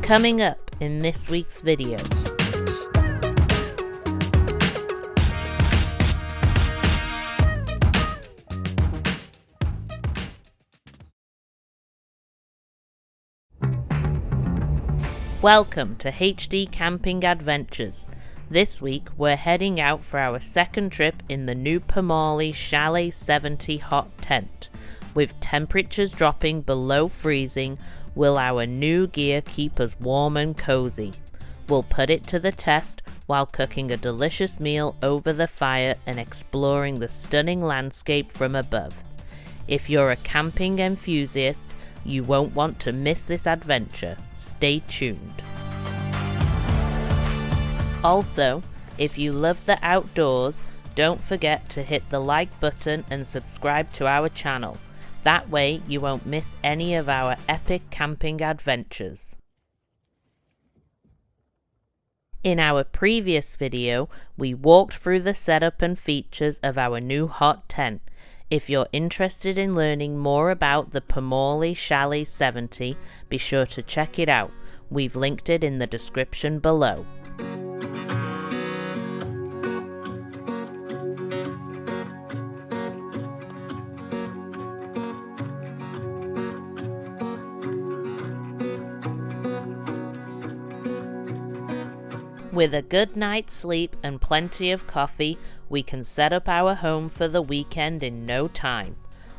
Coming up in this week's video. Welcome to HD Camping Adventures. This week we're heading out for our second trip in the new Pomoly Chalet 70 hot tent. With temperatures dropping below freezing, will our new gear keep us warm and cozy? We'll put it to the test while cooking a delicious meal over the fire and exploring the stunning landscape from above. If you're a camping enthusiast, you won't want to miss this adventure. Stay tuned. Also, if you love the outdoors, don't forget to hit the like button and subscribe to our channel. That way you won't miss any of our epic camping adventures. In our previous video, we walked through the setup and features of our new hot tent. If you're interested in learning more about the Pomoly Chalet 70, be sure to check it out. We've linked it in the description below. With a good night's sleep and plenty of coffee, we can set up our home for the weekend in no time.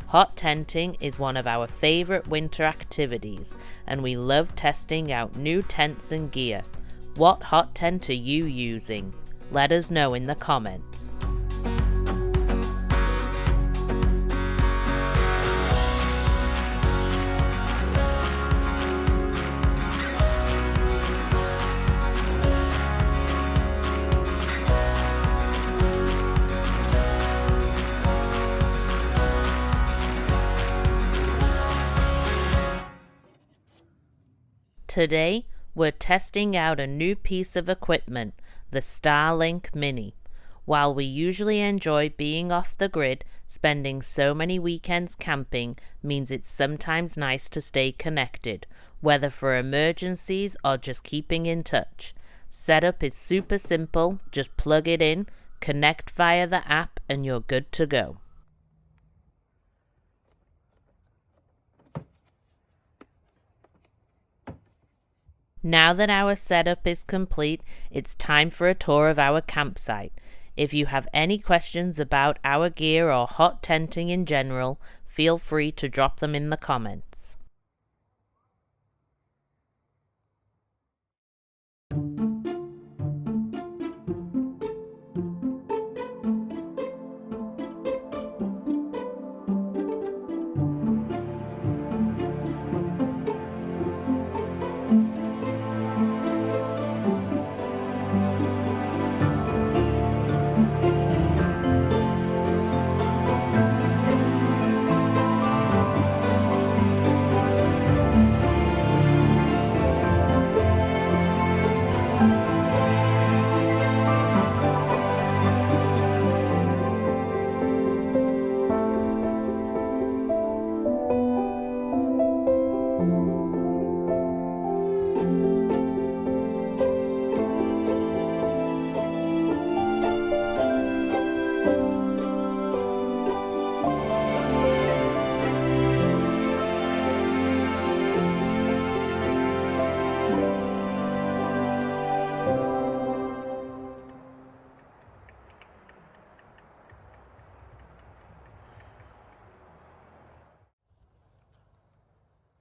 Hot tenting is one of our favorite winter activities, and we love testing out new tents and gear. What hot tent are you using? Let us know in the comments. Today, we're testing out a new piece of equipment, the Starlink Mini. While we usually enjoy being off the grid, spending so many weekends camping means it's sometimes nice to stay connected, whether for emergencies or just keeping in touch. Setup is super simple, just plug it in, connect via the app, and you're good to go. Now that our setup is complete, it's time for a tour of our campsite. If you have any questions about our gear or hot tenting in general, feel free to drop them in the comments.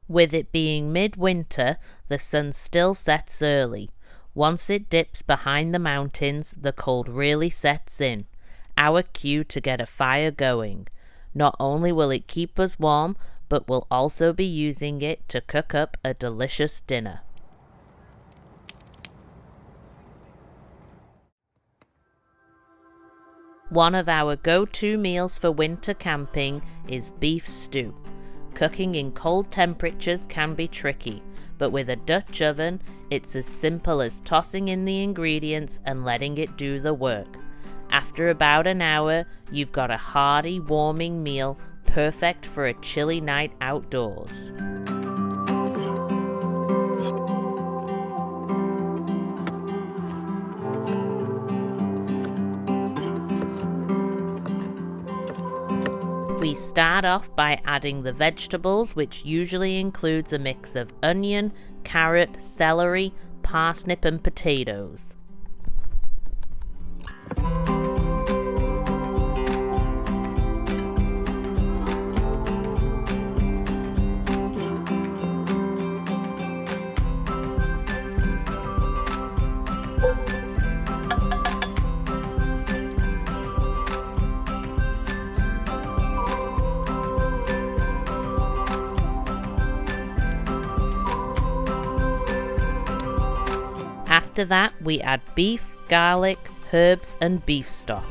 With it being midwinter, the sun still sets early. Once it dips behind the mountains, the cold really sets in. Our cue to get a fire going. Not only will it keep us warm, but we'll also be using it to cook up a delicious dinner. One of our go-to meals for winter camping is beef stew. Cooking in cold temperatures can be tricky, but with a Dutch oven, it's as simple as tossing in the ingredients and letting it do the work. After about an hour, you've got a hearty, warming meal perfect for a chilly night outdoors. start off by adding the vegetables, which usually includes a mix of onion, carrot, celery, parsnip and potatoes. After that, we add beef, garlic, herbs and beef stock.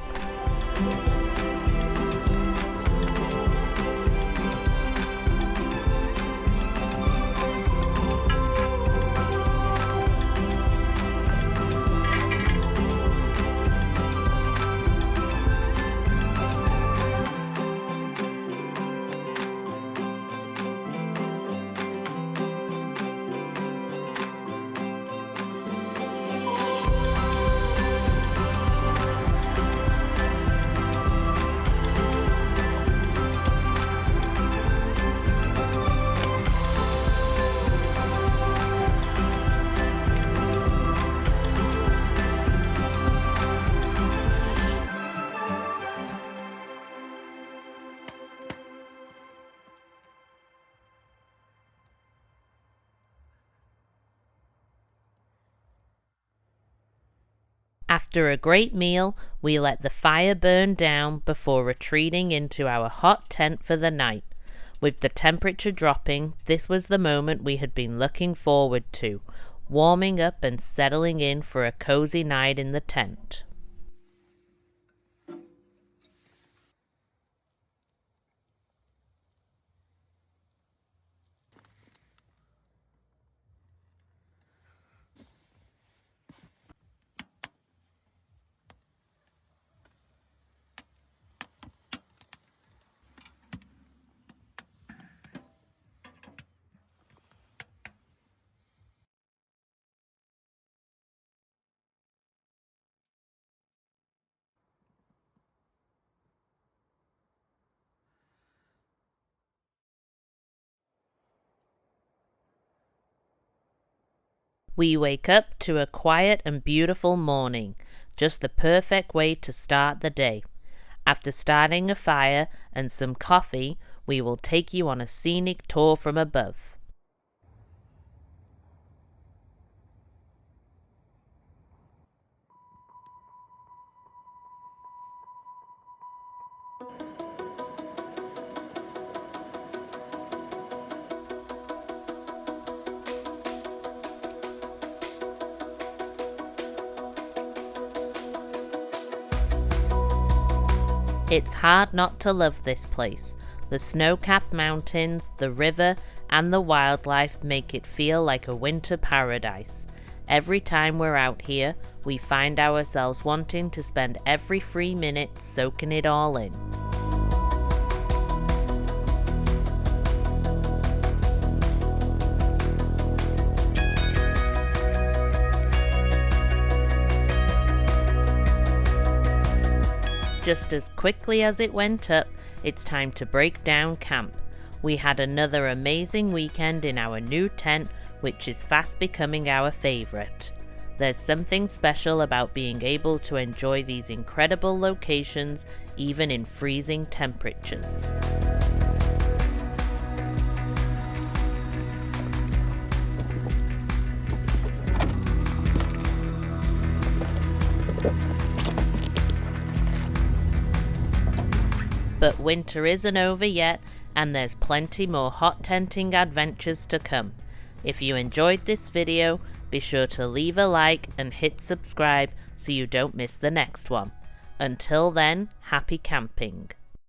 After a great meal, we let the fire burn down before retreating into our hot tent for the night. With the temperature dropping, this was the moment we had been looking forward to, warming up and settling in for a cozy night in the tent. We wake up to a quiet and beautiful morning, just the perfect way to start the day. After starting a fire and some coffee, we will take you on a scenic tour from above. It's hard not to love this place. The snow-capped mountains, the river, and the wildlife make it feel like a winter paradise. Every time we're out here, we find ourselves wanting to spend every free minute soaking it all in. Just as quickly as it went up, it's time to break down camp. We had another amazing weekend in our new tent, which is fast becoming our favorite. There's something special about being able to enjoy these incredible locations even in freezing temperatures. But winter isn't over yet, and there's plenty more hot tenting adventures to come. If you enjoyed this video, be sure to leave a like and hit subscribe so you don't miss the next one. Until then, happy camping.